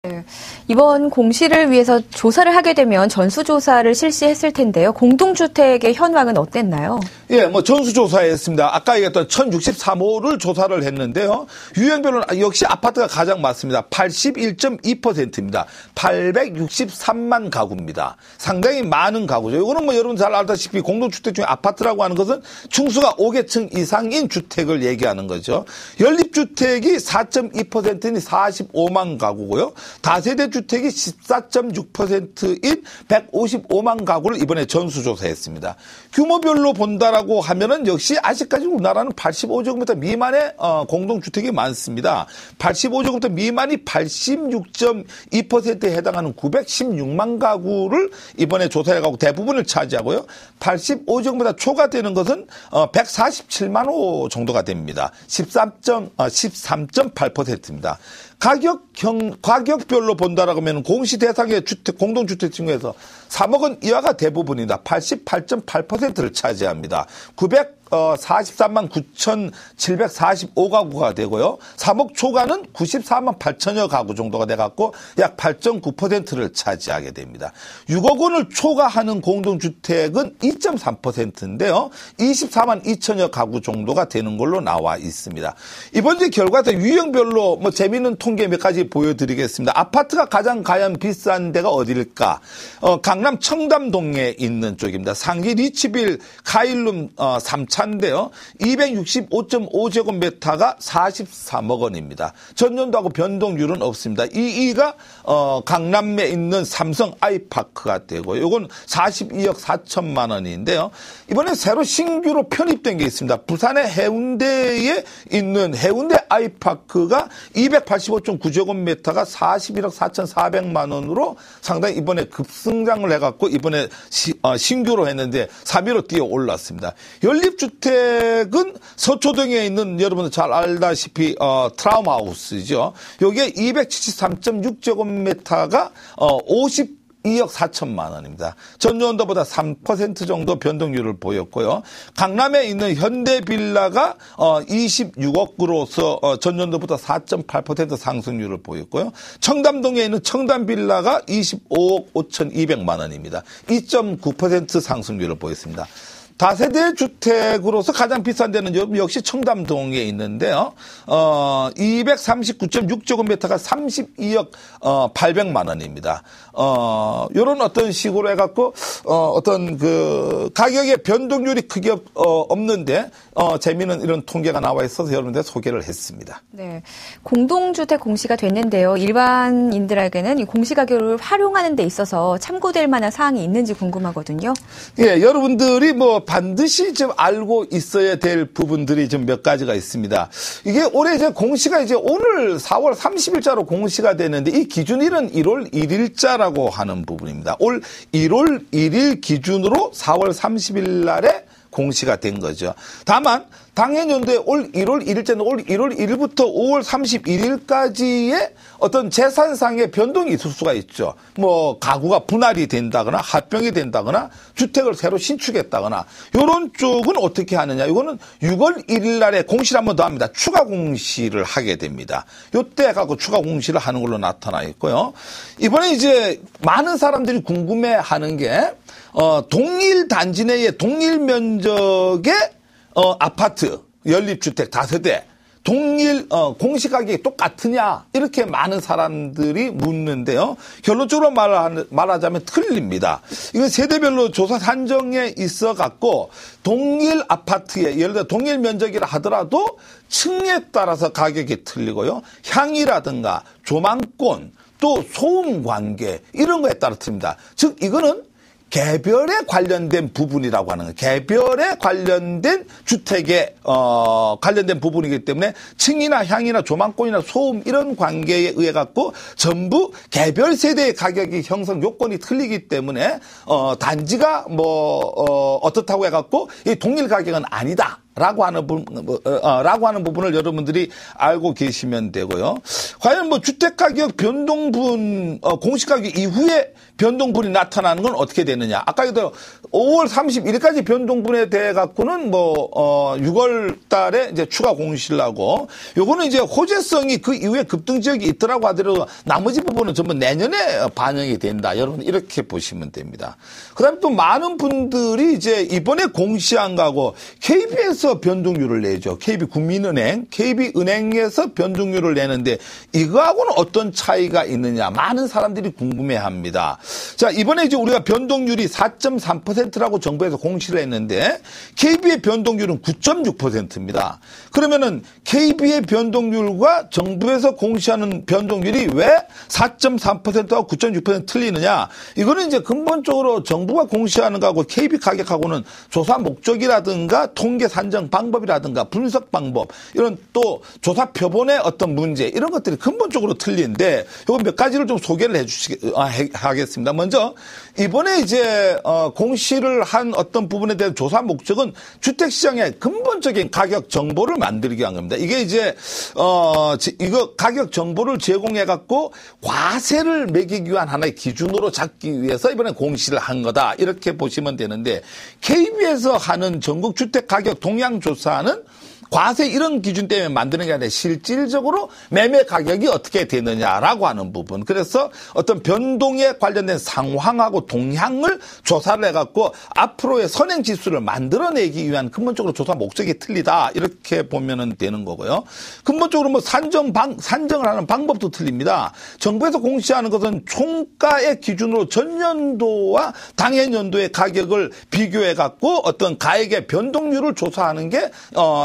네. 이번 공시를 위해서 조사를 하게 되면 전수조사를 실시했을 텐데요. 공동주택의 현황은 어땠나요? 예, 전수조사했습니다. 아까 얘기했던 1063호를 조사를 했는데요. 유형별로는 역시 아파트가 가장 많습니다. 81.2%입니다. 863만 가구입니다. 상당히 많은 가구죠. 이거는 여러분 잘 알다시피 공동주택 중에 아파트라고 하는 것은 층수가 5개층 이상인 주택을 얘기하는 거죠. 연립주택이 4.2%인 45만 가구고요. 다세대 주택이 14.6%인 155만 가구를 이번에 전수조사했습니다. 규모별로 본다라고 하면은 역시 아직까지 우리나라는 85제곱미터 미만의 공동주택이 많습니다. 85제곱미터 미만이 86.2%에 해당하는 916만 가구를 이번에 조사해가고 대부분을 차지하고요. 85제곱미터 초과되는 것은 147만 호 정도가 됩니다. 13.8%입니다. 가격별로 본다라고 하면 공시 대상의 주택, 공동주택 중에서 3억은 이하가 대부분이다. 88.8%를 차지합니다. 943만 9,745가구가 되고요. 3억 초과는 94만 8천여 가구 정도가 돼갖고 약 8.9%를 차지하게 됩니다. 6억 원을 초과하는 공동주택은 2.3%인데요. 24만 2천여 가구 정도가 되는 걸로 나와 있습니다. 이번 주 결과에서 유형별로 재미있는 통계 몇 가지 보여드리겠습니다. 아파트가 가장 과연 비싼 데가 어디일까? 강남 청담동에 있는 쪽입니다. 상기 리치빌 카일룸 3차인데요. 265.5제곱미터가 43억 원입니다. 전년도하고 변동률은 없습니다. 2위가 강남에 있는 삼성 아이파크가 되고 이건 42억 4천만 원인데요. 이번에 새로 신규로 편입된 게 있습니다. 부산의 해운대에 있는 해운대 아이파크가 285.9제곱미터가 41억 4,400만 원으로 상당히 이번에 급성장을 해갖고 이번에 신규로 했는데 3위로 뛰어 올랐습니다. 연립주택은 서초동에 있는 여러분들 잘 알다시피 트라우마하우스죠. 여기에 273.6제곱미터가 52억 4천만 원입니다. 전년도보다 3% 정도 변동률을 보였고요. 강남에 있는 현대빌라가 26억으로서 전년도보다 4.8% 상승률을 보였고요. 청담동에 있는 청담빌라가 25억 5,200만 원입니다. 2.9% 상승률을 보였습니다. 다세대 주택으로서 가장 비싼 데는 역시 청담동에 있는데요. 239.6제곱미터가 32억 800만 원입니다. 요런 어떤 식으로 해갖고, 어떤 가격의 변동률이 크게 없는데, 재미있는 이런 통계가 나와 있어서 여러분들 소개를 했습니다. 네. 공동주택 공시가 됐는데요. 일반인들에게는 이 공시가격을 활용하는 데 있어서 참고될 만한 사항이 있는지 궁금하거든요. 예, 여러분들이 반드시 좀 알고 있어야 될 부분들이 좀 몇 가지가 있습니다. 이게 올해 이제 공시가 이제 오늘 4월 30일자로 공시가 되는데 이 기준일은 1월 1일자라고 하는 부분입니다. 올 1월 1일 기준으로 4월 30일 날에 공시가 된 거죠. 다만 당해년도에 올 1월 1일째는 올 1월 1일부터 5월 31일까지의 어떤 재산상의 변동이 있을 수가 있죠. 가구가 분할이 된다거나 합병이 된다거나 주택을 새로 신축했다거나 이런 쪽은 어떻게 하느냐. 이거는 6월 1일 날에 공시를 한 번 더 합니다. 추가 공시를 하게 됩니다. 요때 갖고 추가 공시를 하는 걸로 나타나 있고요. 이번에 이제 많은 사람들이 궁금해하는 게 동일 단지 내의 동일 면적의 아파트, 연립주택, 다세대, 동일 공시가격이 똑같으냐 이렇게 많은 사람들이 묻는데요. 결론적으로 말하자면 틀립니다. 이건 세대별로 조사 산정에 있어 갖고 동일 아파트에 예를 들어 동일 면적이라 하더라도 층에 따라서 가격이 틀리고요. 향이라든가 조망권 또 소음 관계 이런 거에 따라 틀립니다. 즉 이거는 개별에 관련된 부분이라고 하는 거예요. 개별에 관련된 주택에 관련된 부분이기 때문에 층이나 향이나 조망권이나 소음 이런 관계에 의해 갖고 전부 개별 세대의 가격이 형성 요건이 틀리기 때문에 단지가 어떻다고 해 갖고 이 동일 가격은 아니다. 라고 하는 부분을 여러분들이 알고 계시면 되고요. 과연 뭐 주택가격 변동분, 공시가격 이후에 변동분이 나타나는 건 어떻게 되느냐. 아까 5월 31일까지 변동분에 대해 갖고는 6월 달에 이제 추가 공시를 하고, 요거는 이제 호재성이 그 이후에 급등 지역이 있더라고 하더라도 나머지 부분은 전부 내년에 반영이 된다. 여러분 이렇게 보시면 됩니다. 그 다음에 또 많은 분들이 이제 이번에 공시한 거하고 KB에서 변동률을 내죠. KB국민은행, KB은행에서 변동률을 내는데 이거하고는 어떤 차이가 있느냐. 많은 사람들이 궁금해 합니다. 자, 이번에 이제 우리가 변동률이 4.3%라고 정부에서 공시를 했는데 KB의 변동률은 9.6%입니다. 그러면은 KB의 변동률과 정부에서 공시하는 변동률이 왜 4.3%와 9.6% 틀리느냐? 이거는 이제 근본적으로 정부가 공시하는 거하고 KB 가격하고는 조사 목적이라든가 통계 산정 방법이라든가 분석 방법, 이런 또 조사 표본의 어떤 문제, 이런 것들이 근본적으로 틀린데 이거 몇 가지를 좀 소개를 하겠습니다. 먼저 이번에 이제 공시를 한 어떤 부분에 대한 조사 목적은 주택시장의 근본적인 가격 정보를 만들기 위한 겁니다. 이게 이제 이거 가격 정보를 제공해 갖고 과세를 매기기 위한 하나의 기준으로 잡기 위해서 이번에 공시를 한 거다, 이렇게 보시면 되는데, KB에서 하는 전국 주택 가격 동향 조사는 과세 이런 기준 때문에 만드는 게 아니라 실질적으로 매매 가격이 어떻게 되느냐라고 하는 부분. 그래서 어떤 변동에 관련된 상황하고 동향을 조사를 해갖고 앞으로의 선행 지수를 만들어내기 위한 근본적으로 조사 목적이 틀리다, 이렇게 보면 되는 거고요. 근본적으로 뭐 산정을 하는 방법도 틀립니다. 정부에서 공시하는 것은 총가의 기준으로 전년도와 당해년도의 가격을 비교해갖고 어떤 가액의 변동률을 조사하는 게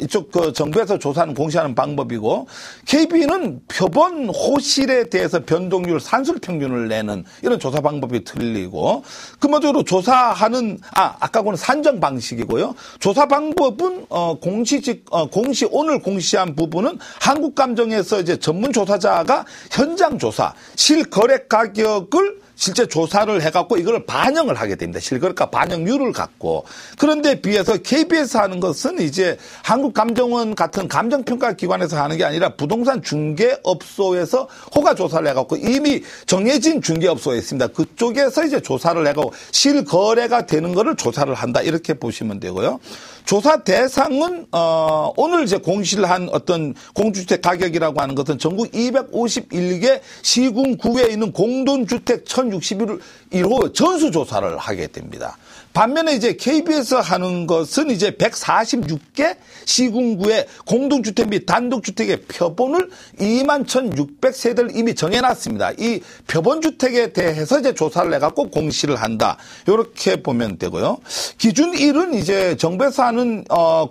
이쪽 정부에서 조사하는 공시하는 방법이고, KB는 표본 호실에 대해서 변동률 산술 평균을 내는 이런 조사 방법이 틀리고, 근본적으로 조사하는 아까는 산정 방식이고요. 조사 방법은 공시 오늘 공시한 부분은 한국감정에서 이제 전문 조사자가 현장 조사 실거래 가격을 실제 조사를 해갖고 이걸 반영을 하게 됩니다. 실거래가 반영률을 갖고. 그런데 비해서 KB에서 하는 것은 이제 한국감정원 같은 감정평가 기관에서 하는 게 아니라 부동산 중개업소에서 호가 조사를 해갖고 이미 정해진 중개업소에 있습니다. 그쪽에서 이제 조사를 해갖고 실거래가 되는 거를 조사를 한다, 이렇게 보시면 되고요. 조사 대상은 오늘 이제 공시를 한 어떤 공주주택 가격이라고 하는 것은 전국 251개 시군구에 있는 공동주택 1061호 전수 조사를 하게 됩니다. 반면에 이제 KB에서 하는 것은 이제 146개 시군구의 공동주택 및 단독주택의 표본을 21,600세대를 이미 정해놨습니다. 이 표본주택에 대해서 이제 조사를 해갖고 공시를 한다, 이렇게 보면 되고요. 기준일은 이제 정부에서 하는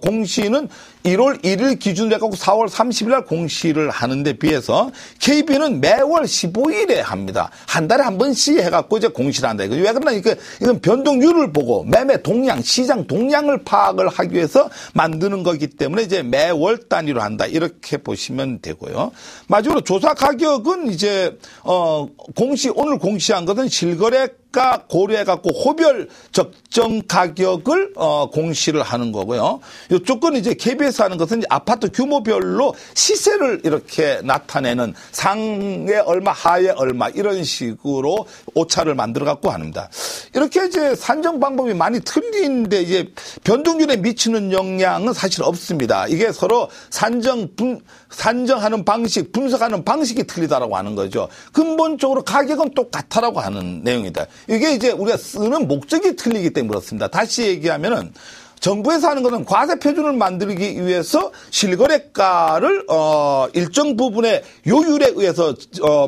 공시는 1월 1일 기준으로 해갖고 4월 30일 날 공시를 하는데 비해서 KB는 매월 15일에 합니다. 한 달에 한 번씩 해갖고 이제 공시를 한다. 왜 그러나 이건 변동률을 보고 매매 동향, 시장 동향을 파악을 하기 위해서 만드는 거기 때문에 이제 매월 단위로 한다, 이렇게 보시면 되고요. 마지막으로 조사 가격은 이제 오늘 공시한 것은 실거래가 고려해갖고 호별 적정 가격을 공시를 하는 거고요. 이쪽은 이제 KB에서 하는 것은 아파트 규모별로 시세를 이렇게 나타내는 상에 얼마, 하에 얼마, 이런 식으로 오차를 만들어갖고 합니다. 이렇게 이제 산정 방법이 많이 틀린데 이제 변동률에 미치는 영향은 사실 없습니다. 이게 서로 산정하는 방식, 분석하는 방식이 틀리다라고 하는 거죠. 근본적으로 가격은 똑같다라고 하는 내용이다. 이게 이제 우리가 쓰는 목적이 틀리기 때문에 그렇습니다. 다시 얘기하면은 정부에서 하는 것은 과세 표준을 만들기 위해서 실거래가를 일정 부분의 요율에 의해서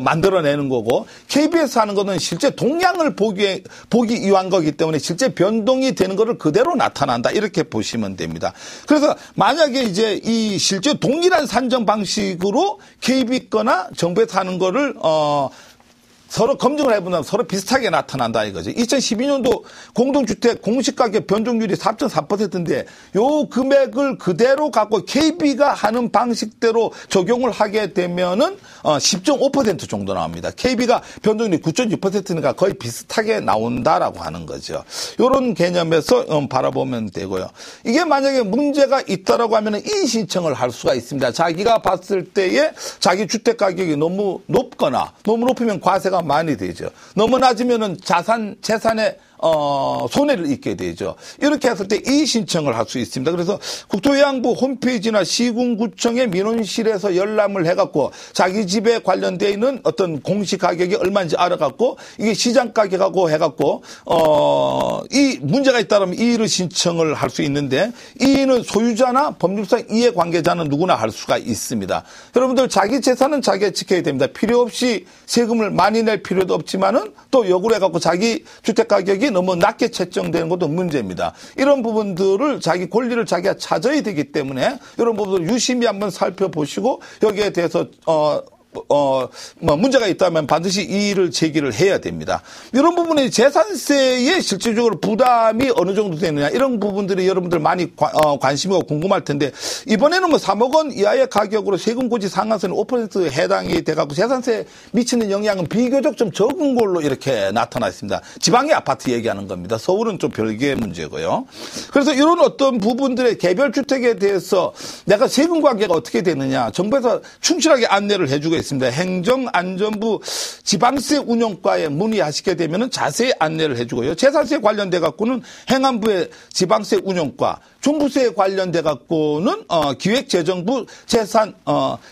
만들어내는 거고, KB에서 하는 것은 실제 동향을 보기 위한 거기 때문에 실제 변동이 되는 것을 그대로 나타난다, 이렇게 보시면 됩니다. 그래서 만약에 이제 이 실제 동일한 산정 방식으로 KB 거나 정부에서 하는 거를 서로 검증을 해보면 서로 비슷하게 나타난다 이거죠. 2012년도 공동주택 공시가격 변동률이 4.4%인데 요 금액을 그대로 갖고 KB가 하는 방식대로 적용을 하게 되면은 10.5% 정도 나옵니다. KB가 변동률이 9.6%니까 거의 비슷하게 나온다라고 하는 거죠. 이런 개념에서 바라보면 되고요. 이게 만약에 문제가 있다라고 하면은 이의 신청을 할 수가 있습니다. 자기가 봤을 때에 자기 주택 가격이 너무 높거나 너무 높으면 과세가 많이 되죠. 너무 낮으면은 재산에 손해를 입게 되죠. 이렇게 했을 때 이의 신청을 할 수 있습니다. 그래서 국토해양부 홈페이지나 시군구청의 민원실에서 열람을 해갖고 자기 집에 관련되어 있는 어떤 공시 가격이 얼마인지 알아갖고 이게 시장 가격하고 해갖고 이 문제가 있다면 이의를 신청을 할 수 있는데 이의는 소유자나 법률상 이해 관계자는 누구나 할 수가 있습니다. 여러분들 자기 재산은 자기가 지켜야 됩니다. 필요 없이 세금을 많이 낼 필요도 없지만은 또 요구를 해갖고 자기 주택 가격이 너무 낮게 책정되는 것도 문제입니다. 이런 부분들을 자기 권리를 자기가 찾아야 되기 때문에 이런 부분들을 유심히 한번 살펴보시고 여기에 대해서 문제가 있다면 반드시 이의를 제기를 해야 됩니다. 이런 부분이 재산세에 실질적으로 부담이 어느 정도 되느냐 이런 부분들이 여러분들 많이 관심이고 궁금할 텐데 이번에는 3억 원 이하의 가격으로 세금 고지 상한선이 5%에 해당이 돼갖고 재산세에 미치는 영향은 비교적 좀 적은 걸로 이렇게 나타나 있습니다. 지방의 아파트 얘기하는 겁니다. 서울은 좀 별개의 문제고요. 그래서 이런 어떤 부분들의 개별 주택에 대해서 내가 세금 관계가 어떻게 되느냐 정부에서 충실하게 안내를 해주고 있습니다. 행정안전부 지방세 운용과에 문의하시게 되면 자세히 안내를 해주고요. 재산세 관련돼 갖고는 행안부의 지방세 운용과, 종부세에 관련돼 갖고는 기획재정부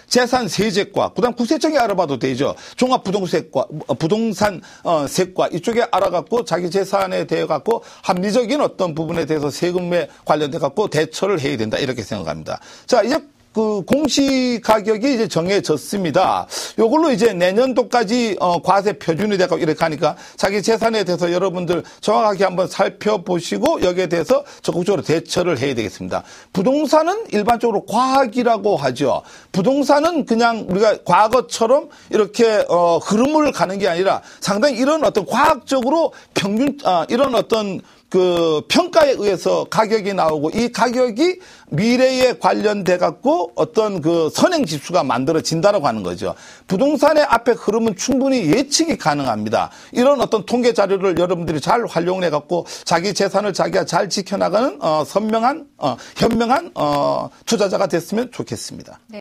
재산세제과, 그다음 국세청에 알아봐도 되죠. 종합부동세과, 부동산세과 이쪽에 알아갖고 자기 재산에 대해 갖고 합리적인 어떤 부분에 대해서 세금에 관련돼 갖고 대처를 해야 된다 이렇게 생각합니다. 자 이제 그 공시 가격이 이제 정해졌습니다. 요걸로 이제 내년도까지 과세 표준이 되고 이렇게 하니까 자기 재산에 대해서 여러분들 정확하게 한번 살펴보시고 여기에 대해서 적극적으로 대처를 해야 되겠습니다. 부동산은 일반적으로 과학이라고 하죠. 부동산은 그냥 우리가 과거처럼 이렇게 흐름을 가는 게 아니라 상당히 이런 어떤 과학적으로 평균 이런 어떤 그 평가에 의해서 가격이 나오고 이 가격이 미래에 관련돼 갖고 어떤 그 선행 지수가 만들어진다라고 하는 거죠. 부동산의 앞에 흐름은 충분히 예측이 가능합니다. 이런 어떤 통계 자료를 여러분들이 잘 활용해 갖고 자기 재산을 자기가 잘 지켜나가는 현명한 투자자가 됐으면 좋겠습니다. 네.